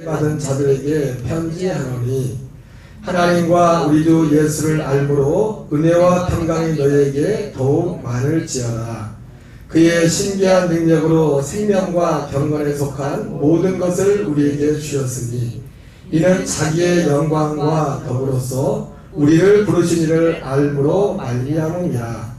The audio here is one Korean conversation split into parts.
받은 자들에게 편지하노니 하나님과 우리 주 예수를 알므로 은혜와 평강이 너희에게 더욱 많을지어다. 그의 신기한 능력으로 생명과 경건에 속한 모든 것을 우리에게 주셨으니 이는 자기의 영광과 덕으로서 우리를 부르신 이를 알므로 말미암음이라.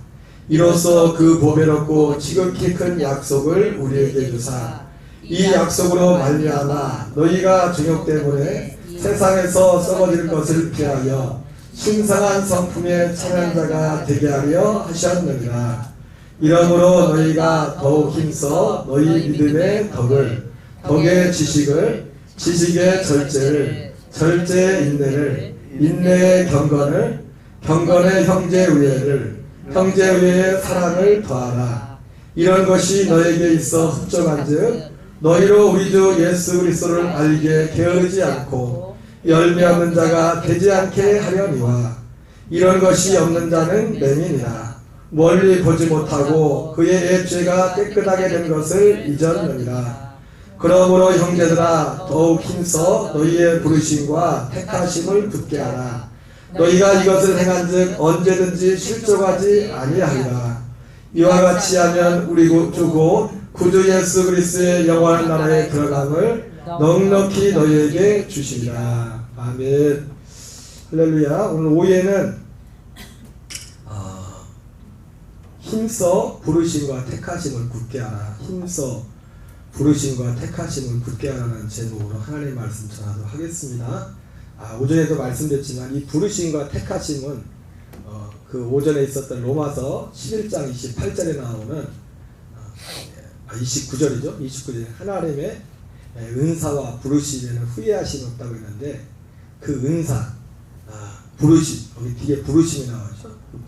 이로써 그 보배롭고 지극히 큰 약속을 우리에게 주사 이 약속으로 말미암아 너희가 정욕 때문에 세상에서 썩어질 것을 피하여 신성한 성품의 참여자가 되게 하려 하셨느니라. 이러므로 너희가 더욱 힘써 너희 믿음의 덕을, 덕의 지식을, 지식의 절제를, 절제의 인내를, 인내의 경건을, 경건의 형제의회를, 형제의회의 사랑을 더하라. 이런 것이 너에게 있어 흡족한즉 너희로 우리 주 예수 그리스도를 알게 게으르지 않고 열매 없는 자가 되지 않게 하려니와. 이런 것이 없는 자는 맹인이라. 멀리 보지 못하고 그의 옛죄가 깨끗하게 된 것을 잊었느니라. 그러므로 형제들아 더욱 힘써 너희의 부르심과 택하심을 굳게 하라. 너희가 이것을 행한즉 언제든지 실족하지 아니하리라. 이와 같이 하면 우리 주 곧 구주 예수 그리스도의 영원한 나라에 들어감을 넉넉히 너희에게 주시리라. 아멘. 할렐루야. 오늘 5회는 힘써 부르심과 택하심을 굳게 하라. 힘써 부르심과 택하심을 굳게 하라는 제목으로 하나님의 말씀 전하도록 하겠습니다. 오전에도 말씀드렸지만 이 부르심과 택하심은 그 오전에 있었던 로마서 11장 28절에 나오는 29절이죠. 29절에 하나님의 은사와 부르심에는 후회하심이 없다고 했는데 그 은사, 부르심, 여기 뒤에 부르심이 나오죠. 그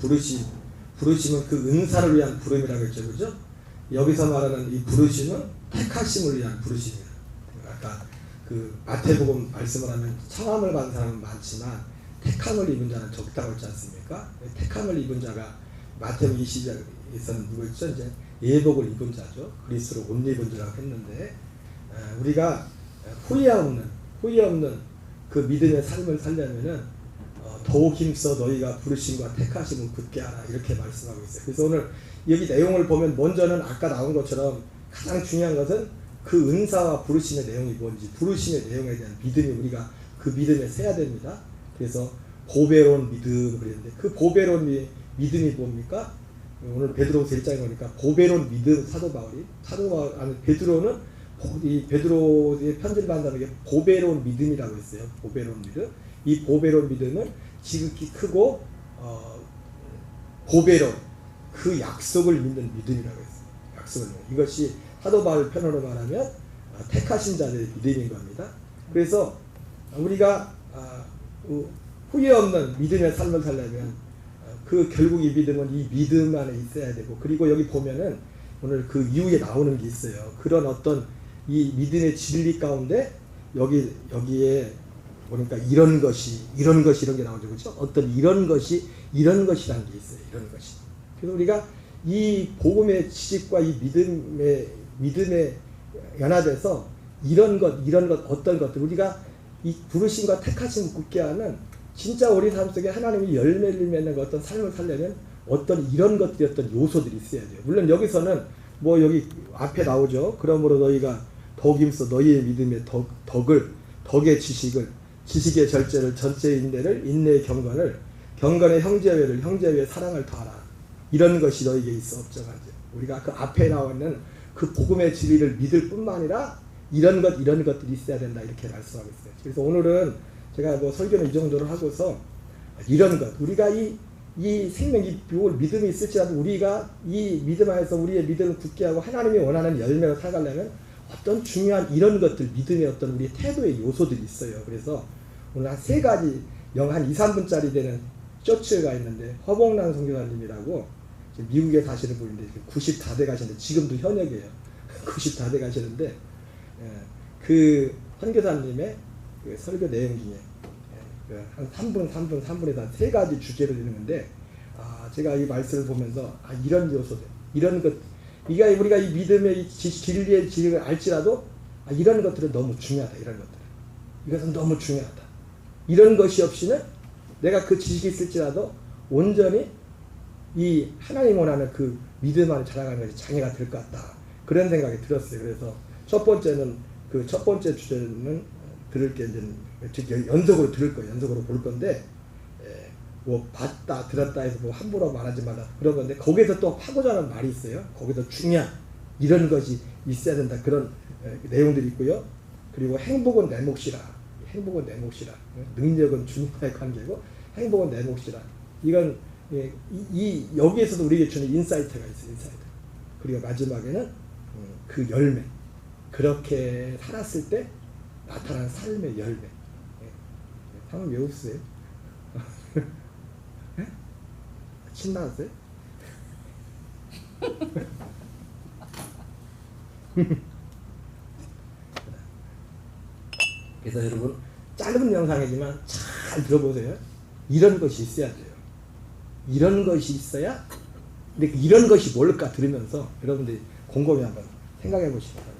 부르심은 그 은사를 위한 부름이라고 했죠. 그죠? 여기서 말하는 이 부르심은 택하심을 위한 부르심이에요. 아까 그 마태복음 말씀을 하면 청함을 받은 사람은 많지만 택함을 입은 자는 적다고 했지 않습니까? 택함을 입은 자가 마태복음 20장에서는 누구였죠? 이제 예복을 입은 자죠. 그리스도로 옷 입은 자라고 했는데 우리가 후회 없는 그 믿음의 삶을 살려면은 더욱 힘써 너희가 부르심과 택하심을 굳게 하라 이렇게 말씀하고 있어요. 그래서 오늘 여기 내용을 보면 먼저는 아까 나온 것처럼 가장 중요한 것은 그 은사와 부르심의 내용이 뭔지 부르심의 내용에 대한 믿음이 우리가 그 믿음에 세야 됩니다. 그래서 보배로운 믿음 그랬는데 그 보배로운 믿음이 뭡니까? 오늘 베드로서 1장에 보니까 보배로운 믿음 사도 바울이 베드로는 이 베드로의 편지를 받는다는 게 보배로운 믿음이라고 했어요. 보배로운 믿음. 이 보배로운 믿음은 지극히 크고 보배로운 그 약속을 믿는 믿음이라고 했어요. 약속을 믿는. 이것이 사도 바울 편으로 말하면 택하신 자들의 믿음인 겁니다. 그래서 우리가 후회 없는 믿음의 삶을 살려면 그 결국 이 믿음은 이 믿음 안에 있어야 되고 그리고 여기 보면은 오늘 그 이후에 나오는 게 있어요. 그런 어떤 이 믿음의 진리 가운데 여기에 보니까 이런 게 나오죠. 그렇죠? 어떤 이런 것이라는 게 있어요. 이런 것이. 그래서 우리가 이 복음의 지식과 이 믿음에 연합해서 이런 것 어떤 것들 우리가 이 부르심과 택하심을 굳게 하는 진짜 우리 삶 속에 하나님이 열매를 맺는 어떤 삶을 살려면 어떤 이런 것들이 어떤 요소들이 있어야 돼요. 물론 여기서는 뭐 여기 앞에 나오죠. 그러므로 너희가 더욱 힘써 너희의 믿음의 덕을, 덕의 지식을, 지식의 절제를, 절제의 인내를, 인내의 경건을, 경건의 형제회를, 형제회의 사랑을 더하라. 이런 것이 너희에게 있어 없정하지. 우리가 그 앞에 나오는 그 복음의 진리를 믿을 뿐만 아니라 이런 것들이 있어야 된다 이렇게 말씀하고 있어요. 그래서 오늘은 제가 뭐 설교는 이 정도로 하고서 이런 것 우리가 이 생명 이 믿음이 있을지라도 우리가 이 믿음 안에서 우리의 믿음을 굳게 하고 하나님이 원하는 열매를 살아가려면 어떤 중요한 이런 것들 믿음의 어떤 우리 태도의 요소들이 있어요. 그래서 오늘 한 3가지 한 2-3분짜리 되는 쇼츠가 있는데 허봉란 선교사님이라고 미국에 사시는 분인데 90 다 돼 가시는데 지금도 현역이에요. 90 다 돼 가시는데 그 선교사님의 그 설교 내용 중에 한 3분에서 3가지 주제를 읽는데 제가 이 말씀을 보면서 이런 요소들 이런 것 우리가 이 믿음의 진리의 지식을 알지라도 이런 것들은 너무 중요하다. 이런 것들 이것은 너무 중요하다. 이런 것이 없이는 내가 그 지식이 있을지라도 온전히 이 하나님 원하는 그 믿음 안에 자라가는 것이 장애가 될 것 같다. 그런 생각이 들었어요. 그래서 첫 번째는 그 첫 번째 주제는 들을 게 이제 연속으로 들을 거예요. 연속으로 볼 건데 뭐 봤다 들었다 해서 뭐 함부로 말하지 말라 그런 건데 거기서 또 하고자 하는 말이 있어요. 거기서 중요한 이런 것이 있어야 된다. 그런 내용들이 있고요. 그리고 행복은 내 몫이라. 행복은 내 몫이라. 능력은 주님과의 관계고 행복은 내 몫이라. 이건 이 여기에서도 우리에게 주는 인사이트가 있어요. 인사이트. 그리고 마지막에는 그 열매. 그렇게 살았을 때 나타나는 삶의 열매. 한번 외우세요. 침 나왔어요? 그래서 여러분 짧은 영상이지만 잘 들어보세요. 이런 것이 있어야 돼요. 이런 것이 있어야. 근데 이런 것이 뭘까 들으면서 여러분들이 곰곰이 한번 생각해 보시기 바랍니다.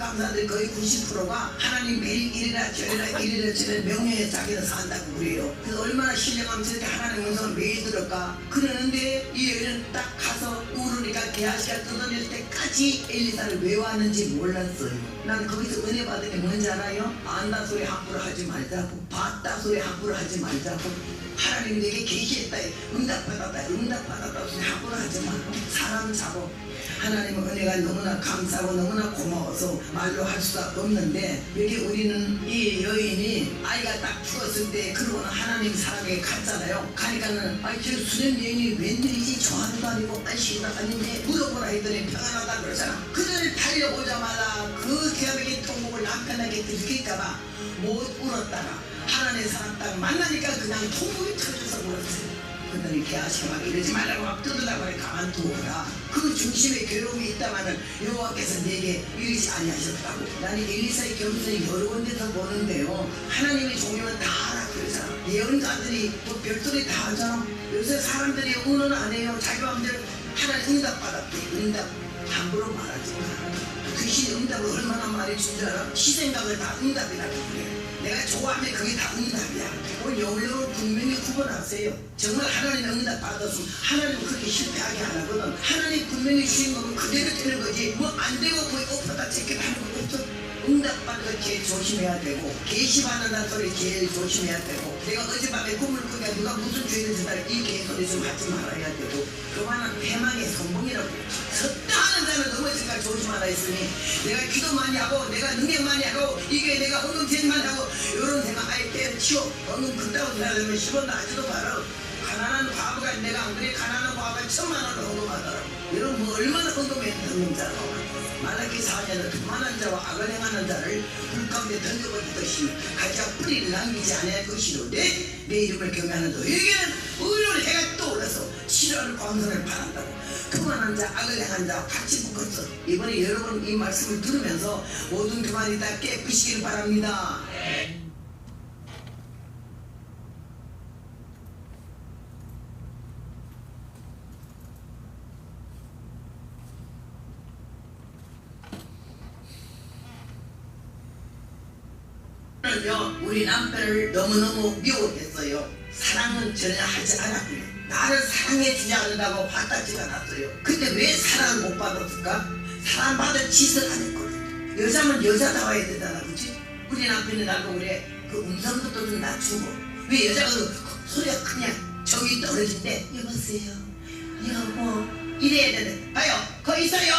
감사들 거의 90%가 하나님 매일 이래라 저래라 이래라 저래라 명령에 자기는 산다고 그래요. 그래서 얼마나 신령하면 저렇게 하나님 음성을 매일 들을까 그러는데 이 여인은 딱 가서 울으니까 게하시가 뜯어낼 때까지 엘리사를 왜 왔는지 몰랐어요. 난 거기서 은혜 받은 게 뭔지 알아요? 안다 소리 함부로 하지 말자고 봤다 소리 함부로 하지 말자고 하나님이 내게 계시했다 응답받았다 소리 함부로 하지 말고 사람 잡고 하나님의 은혜가 너무나 감사하고 너무나 고마워서 말로 할 수가 없는데 여기 우리는 이 여인이 아이가 딱 죽었을 때 그러고는 하나님 사랑에 갔잖아요. 가니까는 저 수련 여인이 웬일이지 저하루도 아니고 안식이도 아닌데 물어보라 했더니 평안하다 그러잖아. 그들을 달려보자마자 그 기업에게 통곡을 남편에게 들킬까봐 못 울었다가 하나님의 사람 딱 만나니까 그냥 통곡이 터져서 울었어요. 그들이 게하시가 막 이러지 말라고 막 뜯으려고 하니 가만두어라. 그 중심에 괴로움이 있다마는 여호와께서 내게 이러지 아니하셨다고. 나는 엘리사의 경선이 여러 군데서 보는데요. 하나님의 종류는 다 알아 그러잖아. 예언자들이 뭐 별소리 다 하잖아. 요새 사람들이 의논 안 해요. 자기 마음대로 하나님 응답받았대. 응답 함부로 말하지 마. 귀신 응답을 얼마나 많이 준 줄 알아? 시생각을 다 응답이라고 그래. 내가 좋아하면 그게 다 응답이야. 오늘 영역을 분명히 구분하세요. 정말 하나님의 응답 받았으면 하나님은 그렇게 실패하게 안 하거든. 하나님 분명히 주신 거면 그대로 되는 거지. 뭐 안 되고 거의 엎었다 제끼다 하는 거 없어. 응답받는 거 제일 조심해야 되고 개시받는다는 소리 제일 조심해야 되고 내가 어젯밤에 꿈을 꾸게 누가 무슨 죄를 짓다가 이 개소리 좀 하지 말아야 되고 그만한 패망의 성공이라고 섰다 하는 자는 넘어질까 조심하라 했으니 내가 기도 많이 하고 내가 능력 많이 하고 이게 내가 언급제만 하고 이런 생각 아예 때려치워 언급 그따운 사람은 10원도 하지도 마라. 가난한 과부가 내가 안 그래 가난한 과부가 1000만원을 언급하더라고. 이런 뭐 얼마나 언급해 듣는 자라고. 말라기 4년은 교만한 자와 악을 행하는 자를 불 가운데 던져버리듯이 가지가 뿌리를 남기지 않을 것이로되 내 이름을 경외하는 너에게는 의로운 해가 떠올라서 치료하는 광선을 바란다고. 교만한 자 악을 행한 자와 같이 묶었어. 이번에 여러분 이 말씀을 들으면서 모든 교만이 다 깨부시길 바랍니다. 우리 남편을 너무너무 미워했어요. 사랑은 전혀 하지 않았고요. 나를 사랑해 주지 않는다고 화딱지가 났어요. 근데 왜 사랑을 못 받았을까? 사랑받을 짓을 안 했거든. 여자면 여자다워야 되잖아, 그치? 우리 남편이 나도 그래. 그 음성부터 좀 낮추고 왜 여자가 소리가 크냐? 저기 떨어진대. 여보세요. 여보 이래야 되는데 봐요 거기 있어요.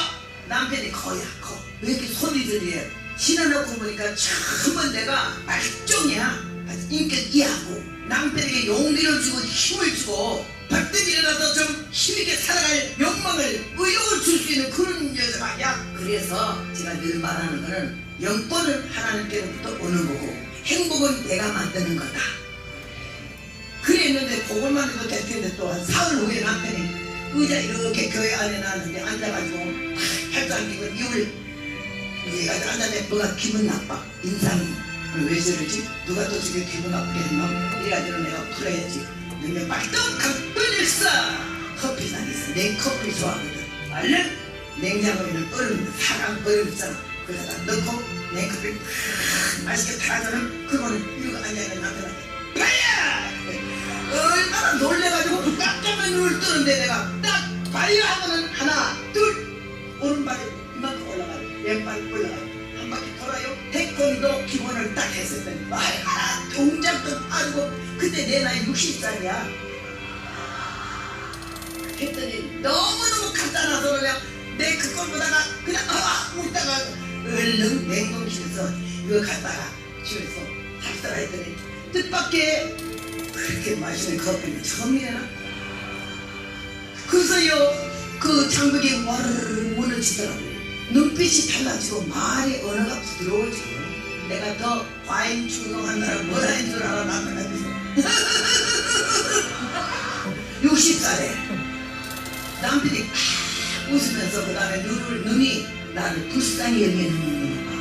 남편이 거야 거. 왜 이렇게 소리 들려요. 신어놓고 보니까 참은 내가 말종이야. 인격 이하고 남편에게 용기를 주고 힘을 주고 벌떡 일어나서 좀 힘있게 살아갈 욕망을 의욕을 줄 수 있는 그런 여자가 아니야. 그래서 제가 늘 말하는 거는 영권은 하나님께로부터 오는 거고 행복은 내가 만드는 거다. 그랬는데 그걸만 해도 될 텐데 또 한 사흘 후에 남편이 의자 이렇게 교회 안에 놨는데 앉아가지고 팔짱 끼고 이걸 이제 앉았는데 뭐가 기분 나빠. 인상이 왜 저러지? 누가 또 저게 기분 나쁘게 했나? 이래가지고 내가 풀어야지. 눈에 빨떡하고 뚫렸어. 커피 사겠어. 내 커피 좋아하거든. 얼른 냉장고에는 얼음, 사강 얼음 있잖아. 그래서 넣고 내 커피 맛있게 타가지고는 그거는 이러고 앉아있는 남편한테 빨야! 얼마나 놀래가지고 깜짝 눈을 뜨는데 내가 딱 빨야 하면은 하나 둘 오른발이 이만큼 올라가요. 왼발이 올라가요. 한 바퀴 돌아요. 태권도 기본을 딱 했을 때 하나 동작도 빠르고 그때 내 나이 60살이야. 했더니 너무너무 간단하서 그냥 내 그걸 보다가 그냥 웃다가 얼른 냉동실에서 이거 갖다가 집에서 샀더라 했더니 뜻밖의 그렇게 마시는 커피는 처음이래나. 그래서요 그 장벽이 와르르 무너지더라고요. 눈빛이 달라지고 말의 언어가 부드러워지고 내가 더 과잉 충동한다라 뭐라 한 줄 알아 남편한테서 60살에 남편이 웃으면서 그 다음에 눈이 나를 불쌍히 여기는 거야.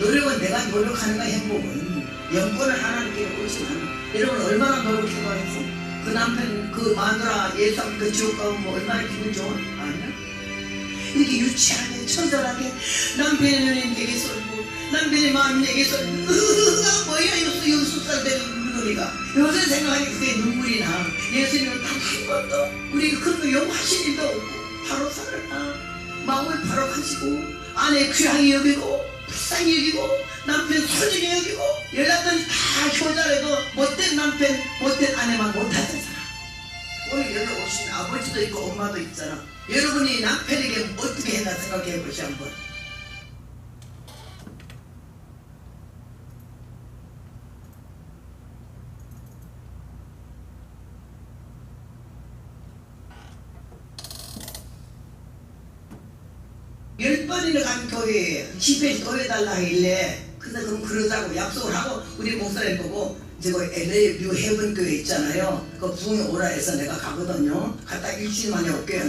노력은 내가 노력하는 거야. 행복은 영권을 하나님께 오지만 여러분 얼마나 노력해봐서 그 남편 그 마누라 예상 그 지옥 가면 뭐 얼마나 기분 좋아? 아니야? 이렇게 유치하게 처절하게 남편이 내게 쏠고 남편의 마음이 내게 쏠고 뭐야 60살 되는 우리가 요새 생각하니 그게 눈물이 나. 예수님은 단 한 번도 우리 그런 거 용하신 일도 없고 바로 살았나. 마음을 바로 가지고 아내 귀하게 여기고 불쌍히 여기고 남편 소중히 여기고 연락들이 다 효자라도 못된 남편 못된 아내만 못하잖아. 오늘 여기 오신 아버지도 있고 엄마도 있잖아. 여러분이 남편에게 어떻게 했나 생각해 보시 한번. 열 번이나 간 교회에 집에 도해달라 하길래 그래서 그럼 그러자고 약속을 하고 우리 목사님 보고 저거 LA 뉴 헤븐 교회 있잖아요. 그 부흥에 오라 해서 내가 가거든요. 갔다 일주일 만에 올게요.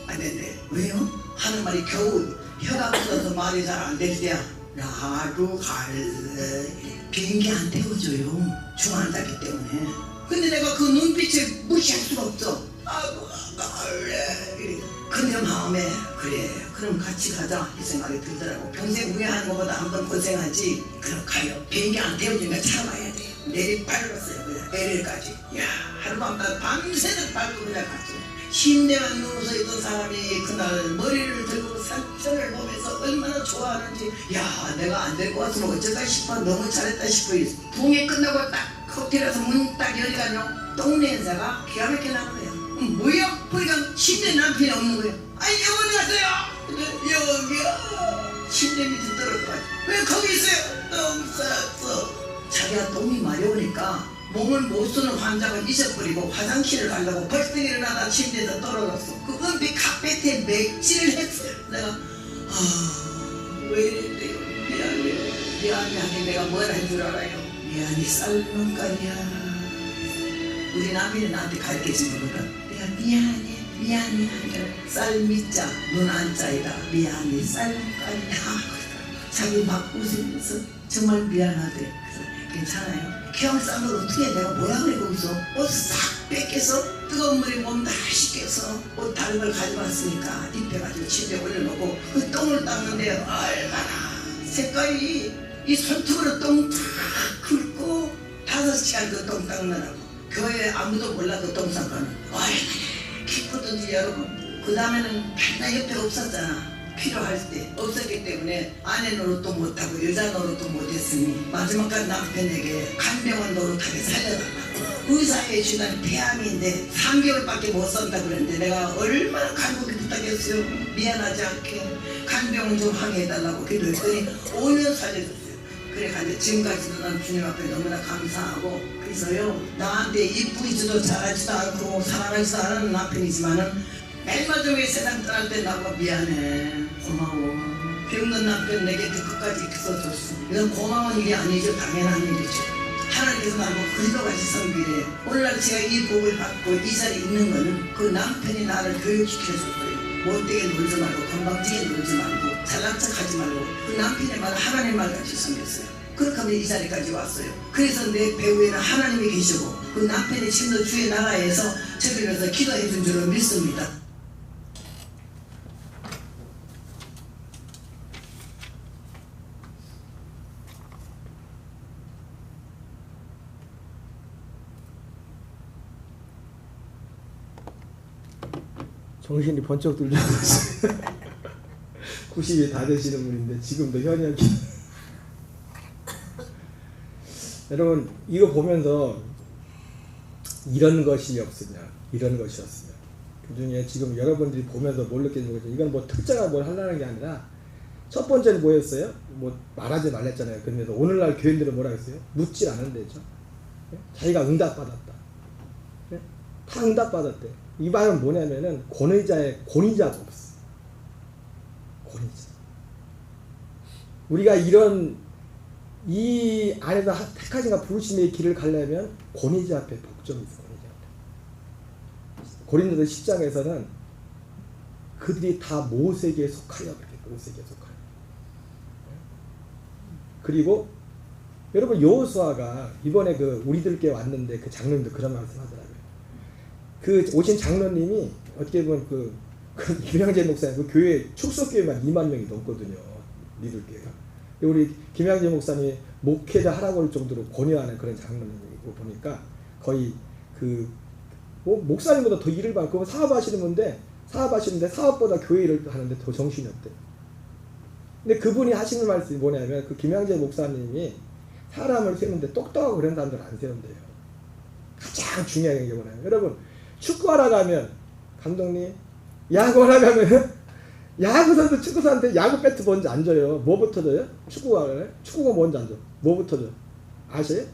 안 된대. 왜요? 하는 말이 겨우 혀가 굳어서 말이 잘 안 될 때야. 나도 갈래. 비행기 안 태워줘요. 중환자기 때문에. 근데 내가 그 눈빛을 무시할 수가 없어. 나도 갈래. 이래. 근데 마음에 그래 그럼 같이 가자 이 생각이 들더라고. 평생 후회하는 것보다 한 번 고생하지. 그럼 가요. 비행기 안 태워주니까 참아야 돼. 내리 밟았어요. 그냥 LA까지. 야 하루밤낮 밤새도록 밟고 그냥 갔죠. 침대만 누워서 있던 사람이 그날 머리를 들고 산천을 보면서 얼마나 좋아하는지. 야 내가 안 될 것 같으면 어쩌다 싶어. 너무 잘했다 싶어. 부흥이 끝나고 딱 호텔에서 문 딱 열리가요. 똥냄새가 기가 막히게 나는 거예요. 뭐야? 보니까 침대 남편이 없는 거예요. 아니 어디 갔어요? 여기요. 침대 밑에 떨어져가지고 왜 거기 있어요? 똥 쌌어. 자기가 똥이 마려우니까 몸을 못 쓰는 환자가 잊어버리고 화장실을 가려고 벌떡 일어나다 침대에서 떨어졌어. 그 은빛 카페트에 맥질을 했어요. 내가 왜 이랬대요? 미안해요. 미안해. 내가 뭘 할 줄 알아요? 미안해 삶은 거야. 우리 남편이 나한테 가르쳐준 거거든. 내가 미안해 하니까 쌀미자 눈 안자이다. 미안해 쌀까지다. 자기 막 웃으면서 정말 미안하대. 그래서 괜찮아요. 기왕 싼 걸 어떻게 해. 내가 뭐야 그래. 거기서 옷 싹 뺏겨서 뜨거운 물에 몸 다 씻겨서 옷 다른 걸 가져왔으니까 입혀가지고 침대에 올려놓고 그 똥을 닦는데 얼마나 색깔이 이 손톱으로 똥 다 긁고 5시간 그 똥 닦느라고. 교회에 아무도 몰라도 똥 싼 거는 얼마나 기쁘던지 여러분. 그 다음에는 맨날 옆에 없었잖아. 필요할 때 없었기 때문에 아내 노릇도 못하고 여자 노릇도 못했으니 마지막까지 남편에게 간병원 노릇하게 살려달라고. 의사의 진단이 폐암인데 3개월밖에 못 산다 그랬는데 내가 얼마나 간곡히 부탁했어요. 미안하지 않게 간병 좀 하게 해달라고 기도했더니 5년 살려줬어요. 그래가지고 지금까지도 난 주님 앞에 너무나 감사하고, 그래서요 나한테 이쁘지도 잘하지도 않고 사랑하지도 않은 남편이지만은 날마다 왜 세상 떠날 때 나보고 미안해 고마워 병든 남편 내게 끝까지 있어줬어. 이건 고마운 일이 아니죠. 당연한 일이죠. 하나님께서 나보고 그리도같이 섬기래. 오늘날 제가 이 복을 받고 이 자리에 있는 거는 그 남편이 나를 교육시켜줬어요. 못되게 놀지 말고 건방지게 놀지 말고 잘난 척하지 말고 그 남편의 말 하나님 말같이 섬겼어요. 그렇게 하면 이 자리까지 왔어요. 그래서 내 배후에는 하나님이 계시고 그 남편의 침도 주의 나라에서 저를 위해서 기도해 준 줄을 믿습니다. 정신이 번쩍 들려서 90이 다 되시는 분인데 지금도 현역이 여러분 이거 보면서 이런 것이 없으냐 이런 것이 없으냐 그중에 지금 여러분들이 보면서 뭘 느끼는 거죠. 이건 뭐 특정한 뭘 하려는 게 아니라 첫 번째는 뭐였어요? 뭐 말하지 말랬잖아요. 그러면서 오늘날 교인들은 뭐라 했어요? 묻질 않은대죠. 자기가 응답받았다. 다 응답받았대. 이 말은 뭐냐면은 권위자가 없어. 권위자. 우리가 이런 이 안에서 택하신가 부르심의 길을 가려면 권위자 앞에 복종이 있어. 고린도서 10장에서는 그들이 다 모세에게 속하여 그렇게 모세에게 속하여. 그리고 여러분 여호수아가 이번에 그 우리들께 왔는데 그 장로님도 그런 말씀하더라고요. 그 오신 장로님이 어떻게 보면 그 김양재 목사님 그 교회 축소교회만 2만 명이 넘거든요. 리들교회가. 우리 김양재 목사님이 목회자 하라고 할 정도로 권유하는 그런 장로님이고 보니까 거의 그 목사님보다 더 일을 받고 사업하시는데 사업보다 교회 일을 하는데 더 정신이 없대. 근데 그분이 하시는 말씀이 뭐냐면 그 김양재 목사님이 사람을 세우는데 똑똑하고 그런 사람들 안 세운대요. 가장 중요한 게 뭐냐면 여러분 축구하러 가면 감독님 야구하러 가면 야구 선수 축구 선수한테 야구 배트 먼저 안 줘요. 뭐부터 줘요? 축구가 먼저 안 줘. 뭐부터 줘? 아세요?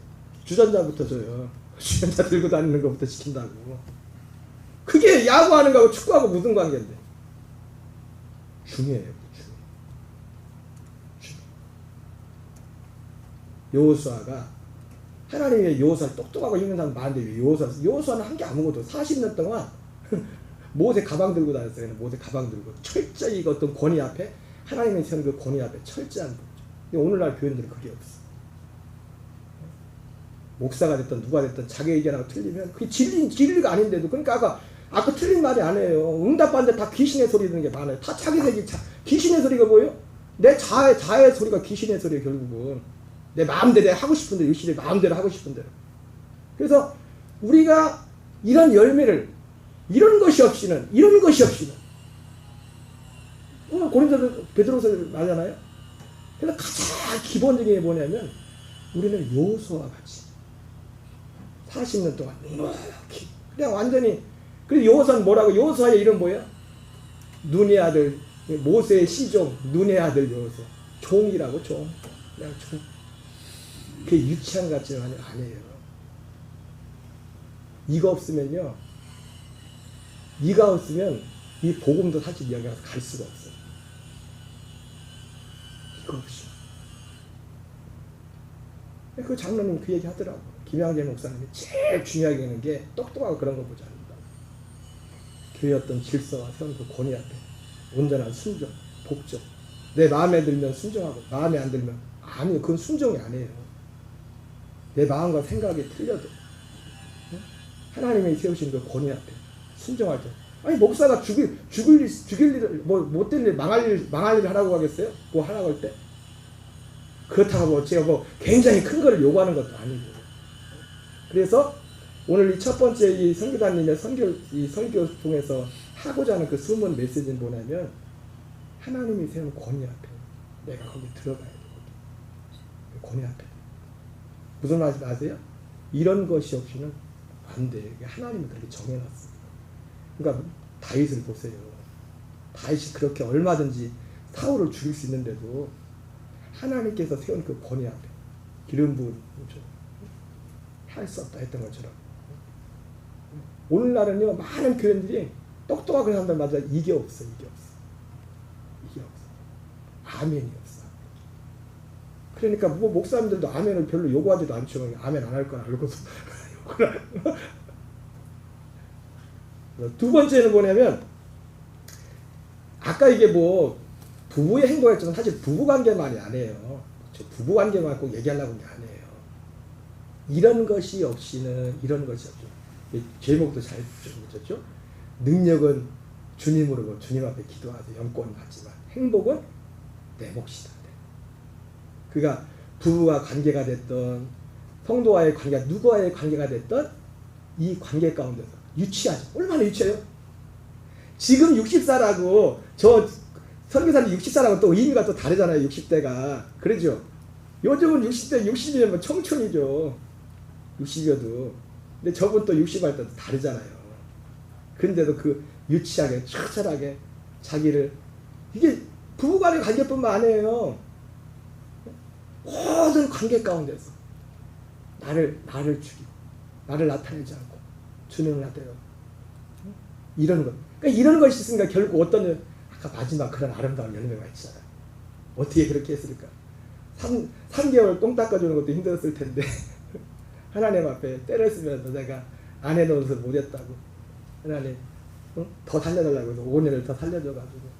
주전자부터 줘요. 주전자 들고 다니는 것부터 시킨다고. 그게 야구하는 거하고 축구하고 무슨 관계인데? 중요해요. 여호수아가 하나님의 여호수아를 똑똑하고 있는 사람 많은데 왜 여호수아는 한 게 아무것도 40년 동안 모세 가방 들고 다녔어요. 모세 가방 들고 철저히 그 어떤 권위 앞에 하나님의 세운 그 권위 앞에 철저한 거죠. 근데 오늘날 교인들은 그게 없어. 목사가 됐든 누가 됐든 자기 의견하고 틀리면 그게 진리가 아닌데도 그러니까 아까 틀린 말이 아니에요. 응답받는데 다 귀신의 소리 듣는 게 많아요. 다 자기색이 귀신의 소리가 뭐예요? 내 자의 소리가 귀신의 소리예요. 결국은 내 마음대로 하고 싶은 대로 열심히 마음대로 하고 싶은 대로. 그래서 우리가 이런 열매를 이런 것이 없이는 고린도서 베드로서 말하잖아요. 그래서 가장 기본적인 게 뭐냐면 우리는 여호수아와 같이 40년 동안 이렇게 그냥 완전히. 그래서 여호수아는 뭐라고? 여호수아의 이름 뭐예요? 눈의 아들 모세의 시종 눈의 아들 여호수아. 종이라고 종. 그냥 종. 그게 유치한 같지는 아니에요. 이가 없으면 이 복음도 사실 여기 가서 갈 수가 없어요. 이거 없이. 그 장로님 그 얘기 하더라고. 김양재 목사님이 제일 중요하게 하는 게 똑똑하고 그런 거 보지 않는다. 교회 어떤 질서와 세운 그 권위 앞에 온전한 순종, 복종. 내 마음에 들면 순종하고 마음에 안 들면 아니요. 그건 순종이 아니에요. 내 마음과 생각이 틀려도 하나님이 세우신 그 권위 앞에 순종할 때. 아니 목사가 죽일 일을 뭐 못된 일 망할 일 하라고 하겠어요? 뭐 하라고 할 때? 그렇다고 뭐 제가 뭐 굉장히 큰 거를 요구하는 것도 아니고. 그래서 오늘 이 첫 번째 이 선교사님의 설교 통해서 하고자 하는 그 숨은 메시지는 뭐냐면 하나님이 세운 권위 앞에 내가 거기 들어가야 되거든. 권위 앞에. 무슨 말인지 아세요? 이런 것이 없이는 안 돼. 이게 하나님이 그렇게 정해놨어. 그러니까 다윗을 보세요. 다윗이 그렇게 얼마든지 사울을 죽일 수 있는데도 하나님께서 세운 그 권위 앞에 기름 부은 할 수 없다 했던 것처럼 오늘날은요 많은 교인들이 똑똑하게 사람들 맞아 이게 없어. 아멘이 없어. 그러니까 뭐 목사님들도 아멘을 별로 요구하지도 않죠. 아멘 안 할 건 알고서 두 번째는 뭐냐면 아까 이게 뭐 부부의 행복했지만 사실 부부관계만이 아니에요. 부부관계만 꼭 얘기하려고 하는 게 아니에요. 이런 것이 없이는 제목도 잘 붙였죠. 능력은 주님으로 주님 앞에 기도하세요. 영권 받지만 행복은 내 몫이다. 그가 부부와 관계가 됐던 성도와의 관계가 누구와의 관계가 됐던 이 관계 가운데서 유치하죠. 얼마나 유치해요? 지금 60살하고 저 선교사님 60살하고 또 의미가 또 다르잖아요. 60대가. 그러죠? 요즘은 60대 60이면 청춘이죠. 60이어도. 근데 저분 또 60할 때도 다르잖아요. 그런데도 그 유치하게 처절하게 자기를 이게 부부간의 관계뿐만 아니에요. 모든 관계 가운데서 나를 죽이고 나를 나타내지 않고 주님을 나타내고 이런 것. 그러니까 이런 것이 있으니까 결국 어떤 아까 마지막 그런 아름다운 열매가 있잖아요. 어떻게 그렇게 했을까? 3개월 똥 닦아주는 것도 힘들었을 텐데 하나님 앞에 때를 쓰면서 내가 아내 노릇을 못했다고 하나님 더 살려달라고 해서 5년을 더 살려줘가지고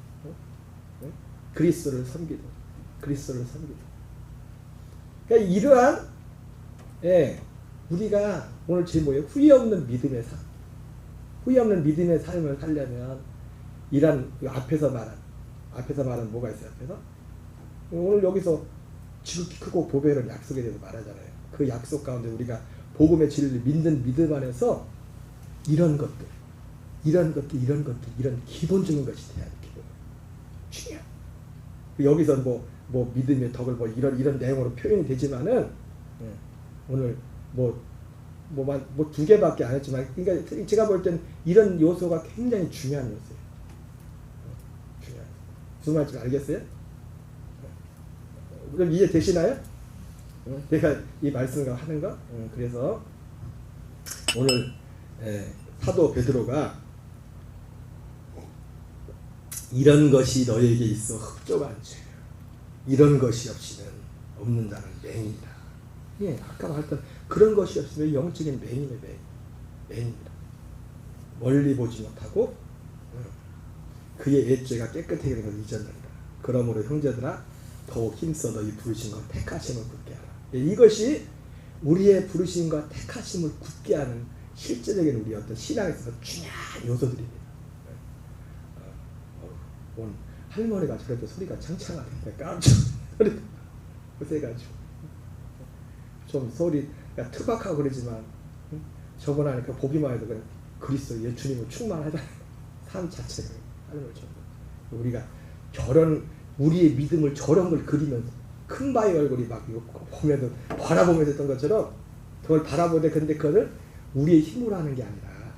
그리스도를 섬기도. 그러니까 이러한 우리가 오늘 제목에 후회 없는 믿음의 삶. 후회 없는 믿음의 삶을 살려면 이런 앞에서 말한 뭐가 있어요? 앞에서 오늘 여기서 지극히 크고 보배로운 약속에 대해서 말하잖아요. 그 약속 가운데 우리가 복음의 진리를 믿는 믿음 안에서 이런 기본적인 것이 돼야 돼. 중요해. 여기서 뭐 믿음의 덕을 이런 내용으로 표현이 되지만은 오늘 뭐 2개밖에 안 했지만 그러니까 제가 볼 땐 이런 요소가 굉장히 중요한 요소예요. 중요한. 무슨 말인지 알겠어요? 그럼 이해 되시나요? 제가 이 말씀을 하는 거. 그래서 오늘 사도 베드로가 이런 것이 너에게 있어 흡족한 죄. 이런 것이 없이는 없는 자는 맹이다. 예, 아까 말했던 그런 것이 없으면 영적인 맹입니다. 멀리 보지 못하고 그의 옛죄가 깨끗하게 된 것을 잊었는다. 그러므로 형제들아 더욱 힘써 너희 부르심과 택하심을 굳게 하라. 예, 이것이 우리의 부르심과 택하심을 굳게 하는 실제적인 우리 어떤 신앙에 있어서 중요한 요소들입니다. 오늘 할머니가 저렇게 소리가 창창하게 깜짝 소리가 세가지고 좀 소리가 투박하고 그러지만 저번 하니까 보기만 해도 그냥 그리스도 예수님을 충만하다 삶 자체가 하는 거죠. 우리가 우리의 믿음을 저런 걸 그리면서 큰 바위 얼굴이 막 보면서 바라보면서 했던 것처럼 그걸 바라보되 근데 그거를 우리의 힘으로 하는 게 아니라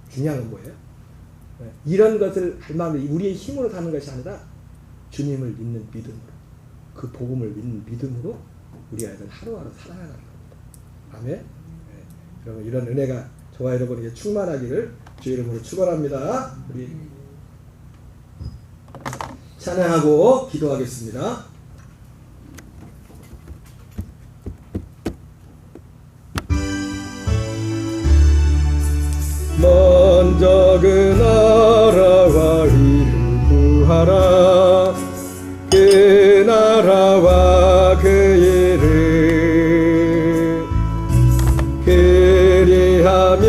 중요한 건 뭐예요? 이런 것을 할 마음에 우리의 힘으로 사는 것이 아니라 주님을 믿는 믿음으로 그 복음을 믿는 믿음으로 우리가 하루하루 살아가는 겁니다. 아멘. 그러면 이런 은혜가 저와 여러분에게 충만하기를 주 이름으로 축원합니다. 우리 찬양하고 기도하겠습니다. 먼저 그 나라와 이를 구하라. 그 나라와 그 일을 그리하면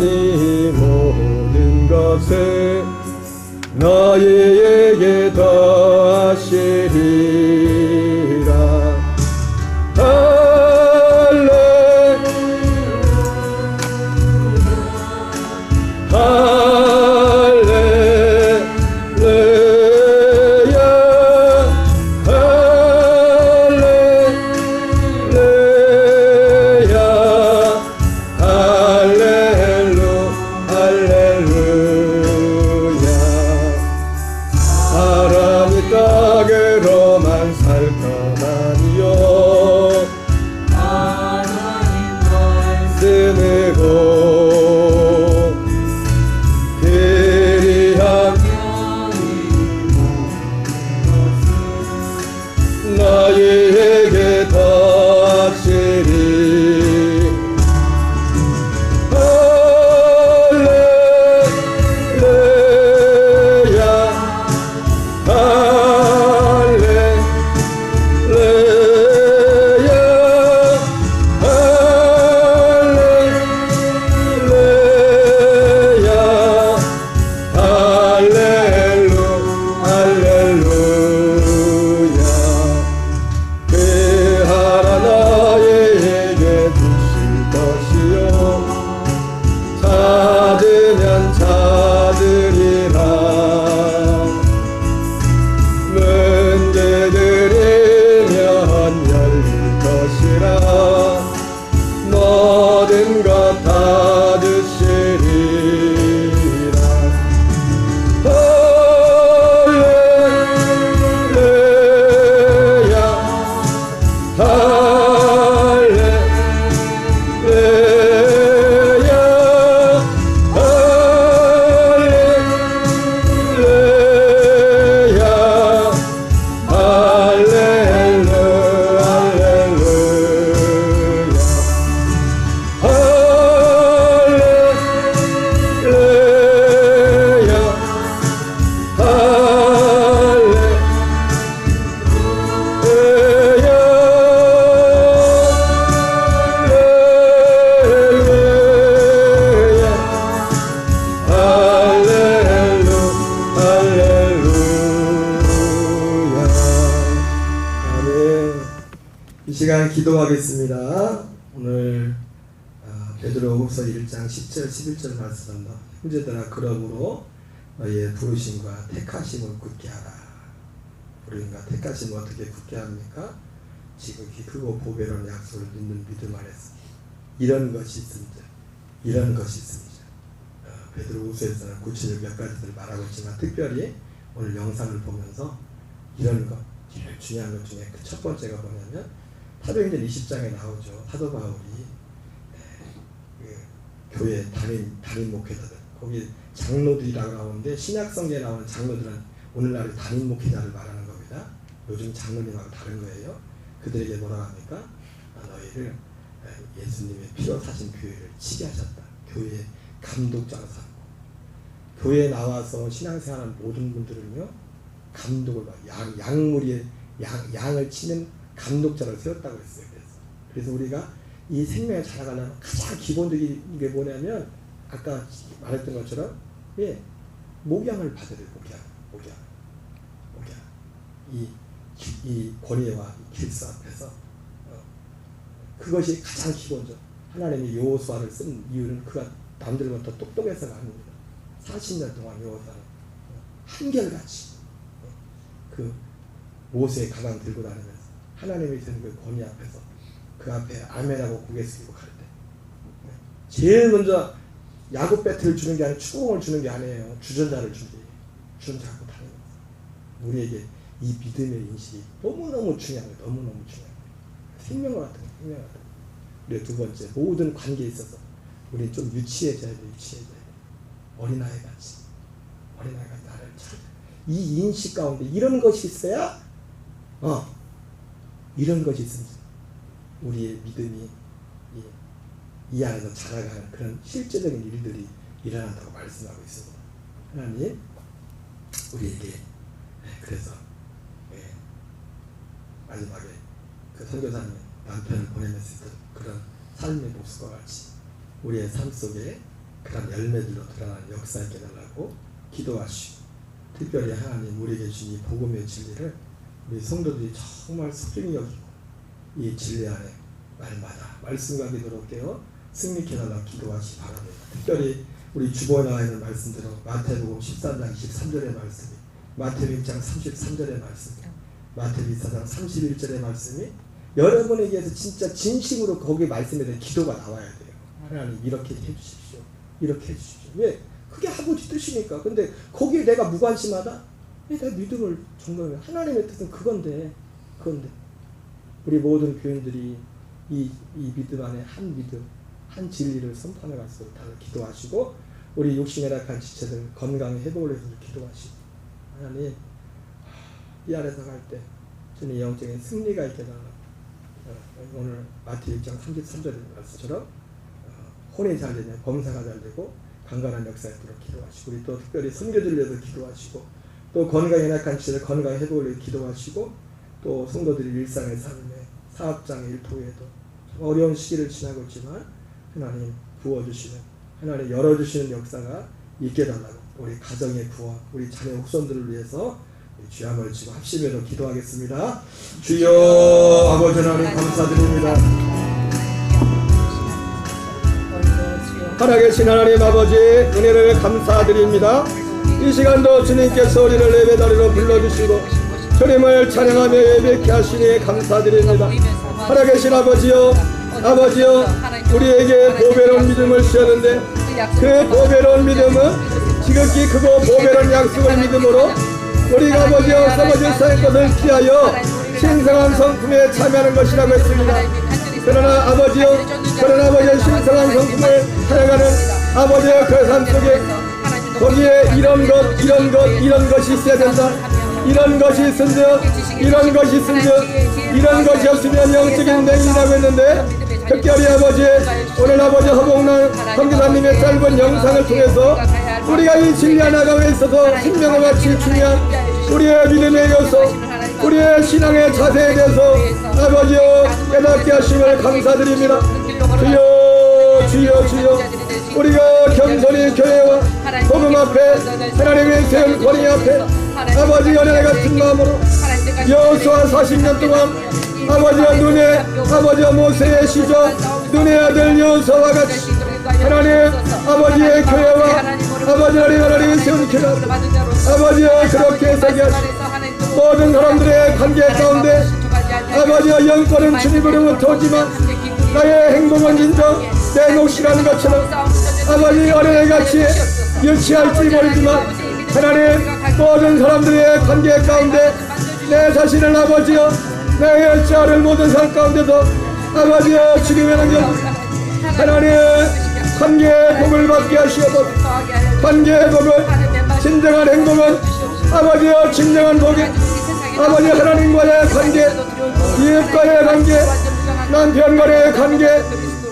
이 모든 것을 너희에게 더하시리라. 할렐루야 자들이라 문 두드리면 열릴 것이라 모든 것 받으시리라 할렐루야 할렐루야 할렐루야 이 시간 기도하겠습니다. 오늘 베드로후서 1장 10절 11절 말씀합니다. 형제들아 그러므로 너희의 부르심과 택하심을 굳게 하라. 부르심과 택하심을 어떻게 굳게 합니까? 지극히 크고 보배로운 약속을 믿는 믿음 안에서 이런 것이 있습니다. 이런 것이 있습니다. 베드로후서에서는 구체적 몇 가지들 말하고 있지만 특별히 오늘 영상을 보면서 이런 것 제일 중요한 것 중에 그 첫 번째가 뭐냐면 사도행전 20장에 나오죠. 사도 바울이 교회 담임 목회자들 거기 장로들이라고 나오는데 신약성경에 나오는 장로들은 오늘날의 담임 목회자를 말하는 겁니다. 요즘 장로님하고 다른 거예요. 그들에게 뭐라 합니까? 너희를 예수님의 피로 사신 교회를 치게 하셨다. 교회의 감독자로 삼고 교회에 나와서 신앙생활하는 모든 분들은요 감독을 양무리에 양을 치는 감독자를 세웠다고 했어요. 그래서 우리가 이 생명을 살아가려면 가장 기본적인 게 뭐냐면 아까 말했던 것처럼 목양을 받아야 돼요. 목양. 이 권위와 길서 앞에서 그것이 가장 기본적. 하나님이 여호수아를 쓴 이유는 그가 남들보다 더 똑똑해서가 아닙니다. 40년 동안 여호수아는 한결같이 그 모세의 가방 들고 다니면서 하나님이 드는 그 권위 앞에서 그 앞에 아멘하고 고개 숙이고 갈 때 제일 먼저 야구 배트를 주는 게 아니라 추공을 주는 게 아니에요. 주전자를 준비해요. 주전자 갖고 다니면서 우리에게 이 믿음의 인식이 너무너무 중요한 거예요. 너무너무 중요한 거예요. 생명 같은 거예요. 생명 같은 거예요. 그리고 두 번째 모든 관계에 있어서 우리 좀 유치해져야 돼. 어린아이 같이 나를 잘 이 인식 가운데 이런 것이 있어야 이런 것이 있습니다. 우리의 믿음이 이 안에서 자라가는 그런 실제적인 일들이 일어난다고 말씀하고 있습니다. 하나님 우리에게 그래서 마지막에 그 선교사님 남편을 보내면서 있던 그런 삶의 모습과 같이 우리의 삶 속에 그런 열매들로 드러나는 역사 있게 해달라고 기도하시고 특별히 하나님 우리에게 주신 이 복음의 진리를 우리 성도들이 정말 소중히 여기고 이 진리 안에 날마다 말씀과 기도로 깨어 승리케 해달라고 기도하시기 바랍니다. 특별히 우리 주보에 나와 있는 말씀대로 마태복음 13장 23절의 말씀이 마태복음 6장 33절의 말씀이 마태복음 24장 31절의 말씀이 여러분에게서 진짜 진심으로 거기 말씀에 대한 기도가 나와야 돼요. 하나님 이렇게 해주십시오. 이렇게 해주십시오. 왜? 그게 아버지 뜻이니까. 근데 거기에 내가 무관심하다? 내가 믿음을 전가하면 하나님의 뜻은 그건데 우리 모든 교인들이 이 믿음 안에 한 믿음, 한 진리를 선포해 갈 수 있도록 다들 기도하시고 우리 욕심에 낙한 지체들 건강의 회복을 위해서 기도하시고 하나님 이 안에서 갈 때 주님 영적인 승리가 있게 해달라고 오늘 마태 6장 33절의 말씀처럼 혼이 잘 되면 범사가 잘 되고 강건한 역사에 있도록 기도하시고 우리 또 특별히 선교들을 위해서 기도하시고 또 건강에 낙한 지체들 건강 회복을 위해 기도하시고 또 성도들이 일상의 삶에 사업장의 일터에도 어려운 시기를 지나고 있지만 하나님 부어주시는 하나님 열어주시는 역사가 있게 해달라고 우리 가정의 부와 우리 자녀 후손들을 위해서 주함을 지고 합심해서 기도하겠습니다. 주여 아버지 하나님 감사드립니다. 살아계신 하나님 아버지 은혜를 감사드립니다. 이 시간도 주님께서 우리를 예배자리로 불러주시고 주님을 찬양하며 예배케 하시니 감사드립니다. 살아계신 아버지여 우리에게 보배로운 믿음을 주셨는데 그 보배로운 믿음은 지극히 크고 보배로운 약속을 믿음으로 우리가 아버지여 썩어질 사의 것을 피하여 신성한 성품에 참여하는 것이라고 했습니다. 그러나 아버지여 신성한 성품을 살아가는 아버지의 그 삶 속에 거기에 이런 것이 있어야 된다. 이런 것이 있은즉 이런 것이 없으면 영적인 맹인이라고 했는데 특별히 오늘 아버지 허봉란 선교사님의 짧은 영상을 통해서 우리가 이 진리 하나가 있어서 생명과 같이 중요한 우리의 믿음의 요소, 우리의 신앙의 자세에 대해서 아버지여 깨닫게 하심을 감사드립니다. 주여 우리가 겸손히 교회와 복음 앞에 하나님의 세운 권위 앞에 아버지 연애 같은 마음으로 여호수아 40년 동안 아버지의 눈에 모세의 시절 눈의 아들 여호수아와 같이 하나님 아버지의 교회와 아버지 하나님의 세운 교회 아버지의 그렇게 서게 하시고 모든 사람들의 관계 가운데 아버지의 영권은 주님으로부터 오지만 나의 행복은 인정 내 몫이라는 것처럼 아버지 어린애같이 유치할지 모르지만 하나님 모든 사람들의 관계 가운데 내 자신을 아버지여 내 열자를 모든 삶 가운데서 아버지여 주님의 능력 하나님 관계의 복을 받게 하시옵소서. 관계의 복을 진정한 행복은 아버지여 진정한 복이 아버지 하나님과의 관계 이웃과의 관계 남편과의 관계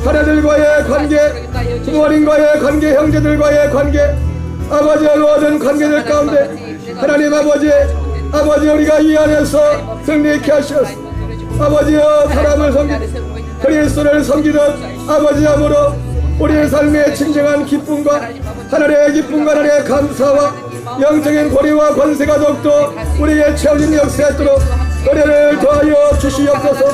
자녀들과의 관계 부모님과의 관계 형제들과의 관계 아버지의 모든 관계들 가운데 하나님 아버지 우리가 이 안에서 승리케 하시옵소서. 아버지여 사람을 섬기듯 그리스도를 섬기듯 아버지 앞으로 우리의 삶의 진정한 기쁨과 하나님의 기쁨과 하나님의 감사와 영적인 권위와 권세가 더욱더 우리에게 채워진 역사에 있도록 은혜를 더하여 주시옵소서.